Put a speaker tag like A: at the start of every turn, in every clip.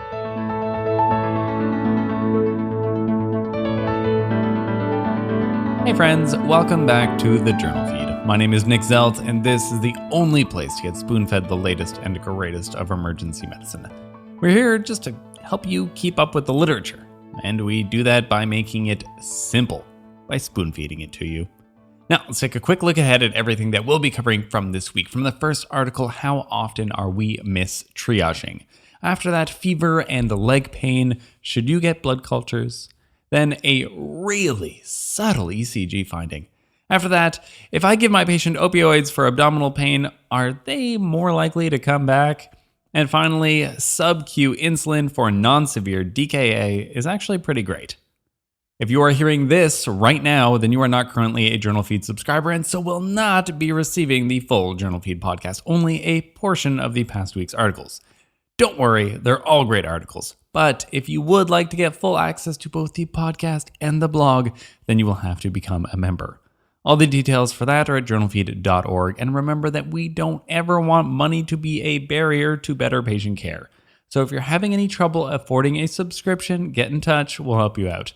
A: Hey friends, welcome back to the Journal Feed. My name is Nick Zelt, and this is the only place to get spoon-fed the latest and greatest of emergency medicine. We're here just to help you keep up with the literature, and we do that by making it simple, by spoon-feeding it to you. Now, let's take a quick look ahead at everything that we'll be covering from this week. From the first article, how often are we mistriaging? After that, fever and leg pain, should you get blood cultures? Then a really subtle ECG finding. After that, if I give my patient opioids for abdominal pain, are they more likely to come back? And finally, sub-Q insulin for non-severe DKA is actually pretty great. If you are hearing this right now, then you are not currently a JournalFeed subscriber and so will not be receiving the full JournalFeed podcast, only a portion of the past week's articles. Don't worry, they're all great articles. But if you would like to get full access to both the podcast and the blog, then you will have to become a member. All the details for that are at journalfeed.org. And remember that we don't ever want money to be a barrier to better patient care. So if you're having any trouble affording a subscription, get in touch, we'll help you out.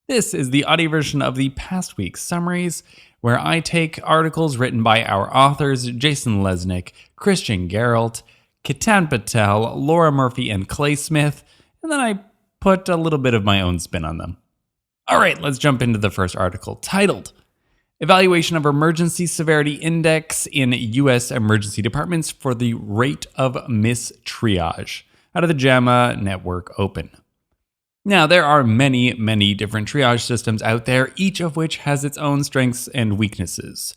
A: This is the audio version of the past week's summaries, where I take articles written by our authors, Jason Lesnick, Christian Geralt, Ketan Patel, Laura Murphy, and Clay Smith, and then I put a little bit of my own spin on them. All right, let's jump into the first article, titled, Evaluation of Emergency Severity Index in U.S. Emergency Departments for the Rate of Mistriage, out of the JAMA Network Open. Now, there are many different triage systems out there, each of which has its own strengths and weaknesses.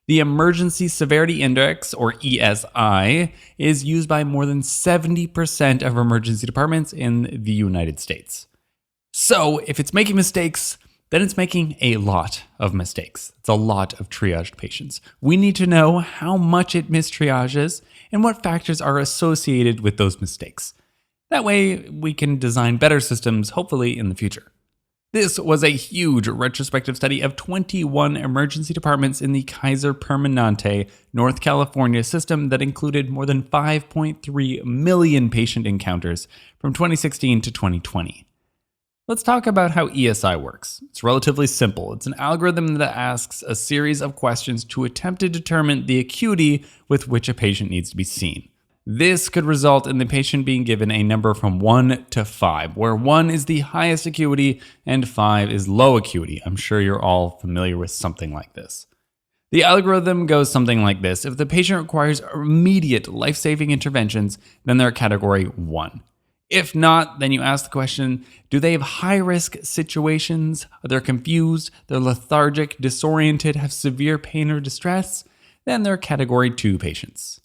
A: The Emergency Severity Index, or ESI, is used by more than 70% of emergency departments in the United States. So, if it's making mistakes, then it's making a lot of mistakes. It's a lot of triaged patients. We need to know how much it mistriages and what factors are associated with those mistakes. That way, we can design better systems, hopefully, in the future. This was a huge retrospective study of 21 emergency departments in the Kaiser Permanente, North California system that included more than 5.3 million patient encounters from 2016 to 2020. Let's talk about how ESI works. It's relatively simple. It's an algorithm that asks a series of questions to attempt to determine the acuity with which a patient needs to be seen. This could result in the patient being given a number from 1 to 5, where 1 is the highest acuity and 5 is low acuity. I'm sure you're all familiar with something like this. The algorithm goes something like this. If the patient requires immediate life-saving interventions, then they're category 1. If not, then you ask the question, do they have high-risk situations? Are they confused? They're lethargic, disoriented, have severe pain or distress? Then they're category 2 patients.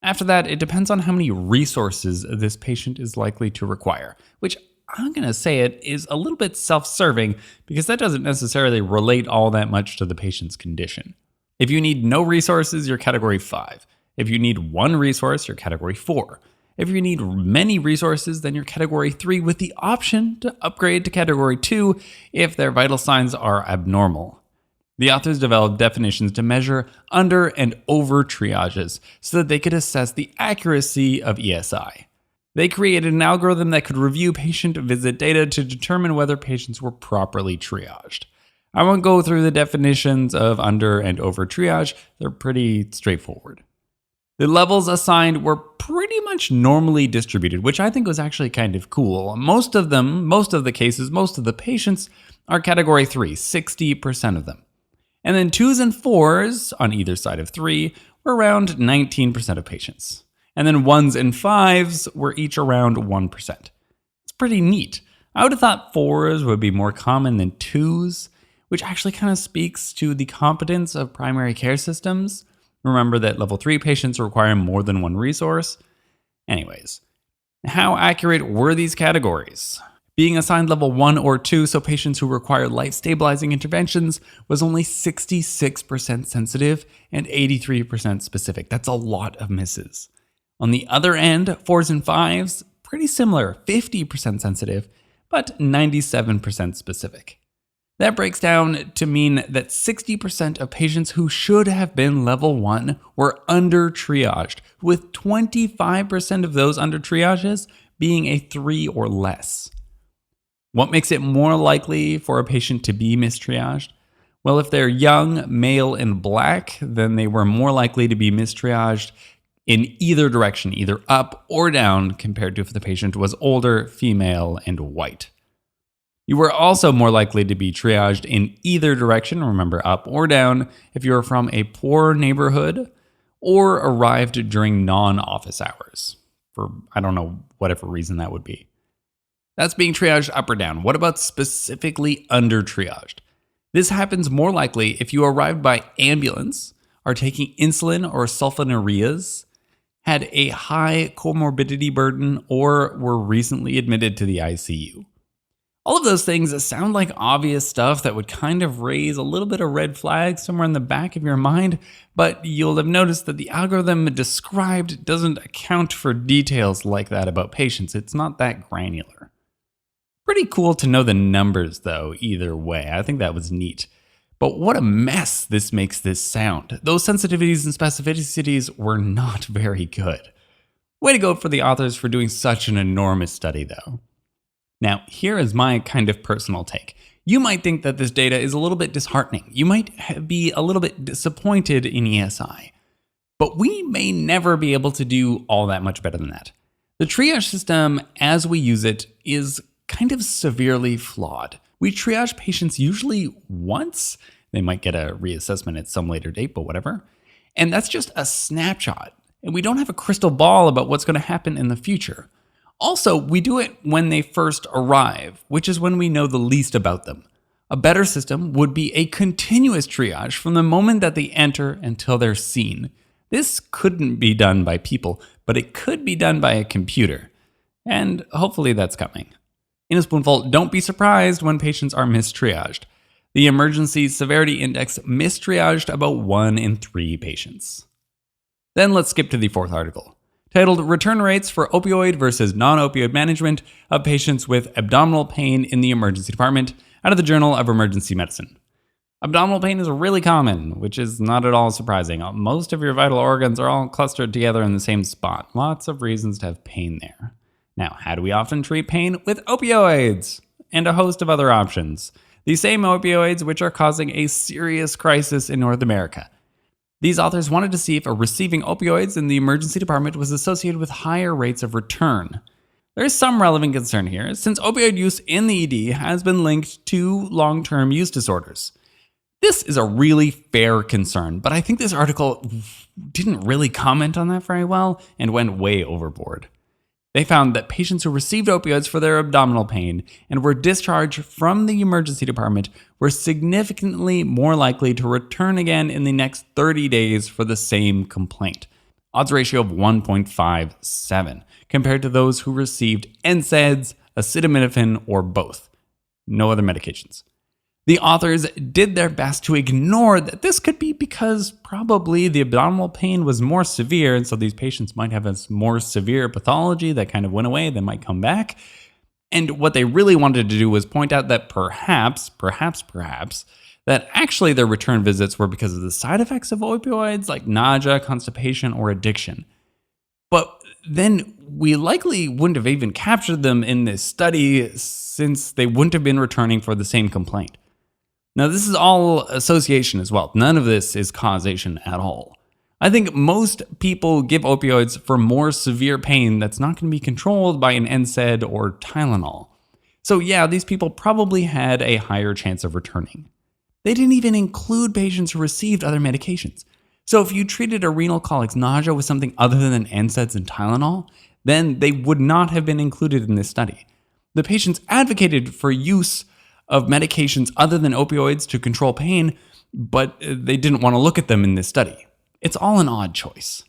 A: After that, it depends on how many resources this patient is likely to require, which I'm going to say it is a little bit self-serving because that doesn't necessarily relate all that much to the patient's condition. If you need no resources, you're category 5. If you need one resource, you're category 4. If you need many resources, then you're category 3 with the option to upgrade to category 2 if their vital signs are abnormal. The authors developed definitions to measure under and over triages so that they could assess the accuracy of ESI. They created an algorithm that could review patient visit data to determine whether patients were properly triaged. I won't go through the definitions of under and over triage. They're pretty straightforward. The levels assigned were pretty much normally distributed, which I think was actually kind of cool. Most of the cases, most of the patients are category 3, 60% of them. And then 2s and 4s on either side of 3 were around 19% of patients. And then 1s and 5s were each around 1%. It's pretty neat. I would have thought 4s would be more common than 2s, which actually kind of speaks to the competence of primary care systems. Remember that level 3 patients require more than one resource. Anyways, how accurate were these categories? Being assigned level 1 or 2, so patients who require life-stabilizing interventions, was only 66% sensitive and 83% specific. That's a lot of misses. On the other end, 4s and 5s, pretty similar, 50% sensitive, but 97% specific. That breaks down to mean that 60% of patients who should have been level 1 were under-triaged, with 25% of those under-triages being a 3 or less. What makes it more likely for a patient to be mistriaged? Well, if they're young, male, and black, then they were more likely to be mistriaged in either direction, either up or down, compared to if the patient was older, female, and white. You were also more likely to be triaged in either direction, remember up or down, if you were from a poor neighborhood or arrived during non-office hours, for I don't know, whatever reason that would be. That's being triaged up or down. What about specifically under-triaged? This happens more likely if you arrived by ambulance, are taking insulin or sulfonylureas, had a high comorbidity burden, or were recently admitted to the ICU. All of those things sound like obvious stuff that would kind of raise a little bit of red flag somewhere in the back of your mind, but you'll have noticed that the algorithm described doesn't account for details like that about patients. It's not that granular. Pretty cool to know the numbers, though, either way. I think that was neat. But what a mess this makes this sound. Those sensitivities and specificities were not very good. Way to go for the authors for doing such an enormous study, though. Now, here is my kind of personal take. You might think that this data is a little bit disheartening. You might be a little bit disappointed in ESI. But we may never be able to do all that much better than that. The triage system, as we use it, is kind of severely flawed. We triage patients usually once. They might get a reassessment at some later date, but whatever. And that's just a snapshot. And we don't have a crystal ball about what's going to happen in the future. Also, we do it when they first arrive, which is when we know the least about them. A better system would be a continuous triage from the moment that they enter until they're seen. This couldn't be done by people, but it could be done by a computer. And hopefully that's coming. In a spoonful, don't be surprised when patients are mistriaged. The Emergency Severity Index mistriaged about 1 in 3 patients. Then let's skip to the 4th article, titled Return Rates for Opioid versus Non-Opioid Management of Patients with Abdominal Pain in the Emergency Department, out of the Journal of Emergency Medicine. Abdominal pain is really common, which is not at all surprising. Most of your vital organs are all clustered together in the same spot. Lots of reasons to have pain there. Now, how do we often treat pain? With opioids and a host of other options. The same opioids which are causing a serious crisis in North America. These authors wanted to see if receiving opioids in the emergency department was associated with higher rates of return. There is some relevant concern here, since opioid use in the ED has been linked to long-term use disorders. This is a really fair concern, but I think this article didn't really comment on that very well and went way overboard. They found that patients who received opioids for their abdominal pain and were discharged from the emergency department were significantly more likely to return again in the next 30 days for the same complaint. Odds ratio of 1.57, compared to those who received NSAIDs, acetaminophen, or both. No other medications. The authors did their best to ignore that this could be because probably the abdominal pain was more severe, and so these patients might have a more severe pathology that kind of went away, they might come back. And what they really wanted to do was point out that perhaps, that actually their return visits were because of the side effects of opioids, like nausea, constipation, or addiction. But then we likely wouldn't have even captured them in this study since they wouldn't have been returning for the same complaint. Now, this is all association as well. None of this is causation at all. I think most people give opioids for more severe pain that's not going to be controlled by an NSAID or Tylenol. So yeah, these people probably had a higher chance of returning. They didn't even include patients who received other medications. So if you treated a renal colic's nausea with something other than NSAIDs and Tylenol, then they would not have been included in this study. The patients advocated for use of medications other than opioids to control pain, but they didn't want to look at them in this study. It's all an odd choice.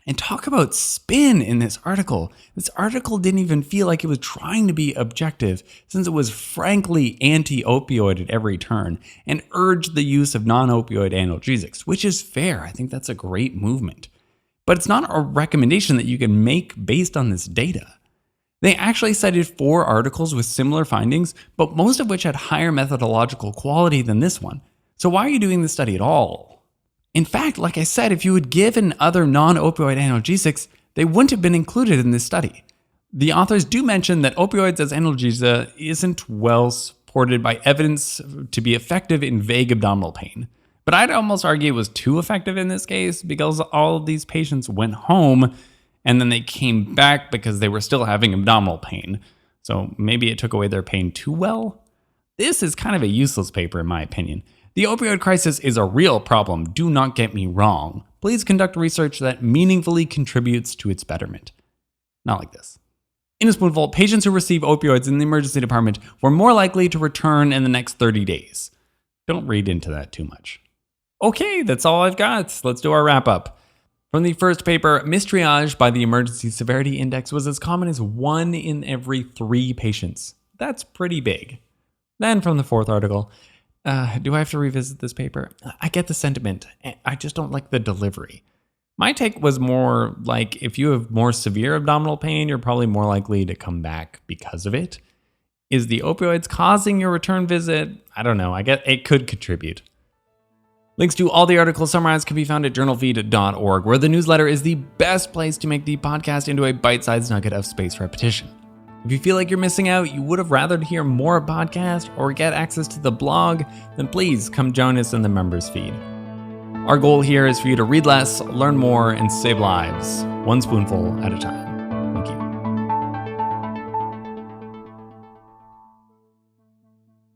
A: And talk about spin in this article. This article didn't even feel like it was trying to be objective, since it was frankly anti-opioid at every turn and urged the use of non-opioid analgesics, which is fair. I think that's a great movement. But it's not a recommendation that you can make based on this data. They actually cited 4 articles with similar findings, but most of which had higher methodological quality than this one. So why are you doing this study at all? In fact, like I said, if you had given other non-opioid analgesics, they wouldn't have been included in this study. The authors do mention that opioids as analgesia isn't well supported by evidence to be effective in vague abdominal pain. But I'd almost argue it was too effective in this case because all of these patients went home and then they came back because they were still having abdominal pain. So maybe it took away their pain too well? This is kind of a useless paper in my opinion. The opioid crisis is a real problem, do not get me wrong. Please conduct research that meaningfully contributes to its betterment. Not like this. In a spoonful, patients who receive opioids in the emergency department were more likely to return in the next 30 days. Don't read into that too much. Okay, that's all I've got. Let's do our wrap up. From the first paper, mistriaged by the Emergency Severity Index was as common as 1 in every 3 patients. That's pretty big. Then from the fourth article, do I have to revisit this paper? I get the sentiment. I just don't like the delivery. My take was more like if you have more severe abdominal pain, you're probably more likely to come back because of it. Is the opioids causing your return visit? I don't know. I get it could contribute. Links to all the articles summarized can be found at JournalFeed.org, where the newsletter is the best place to make the podcast into a bite-sized nugget of spaced repetition. If you feel like you're missing out, you would have rather hear more podcast or get access to the blog, then please come join us in the members feed. Our goal here is for you to read less, learn more, and save lives, one spoonful at a time.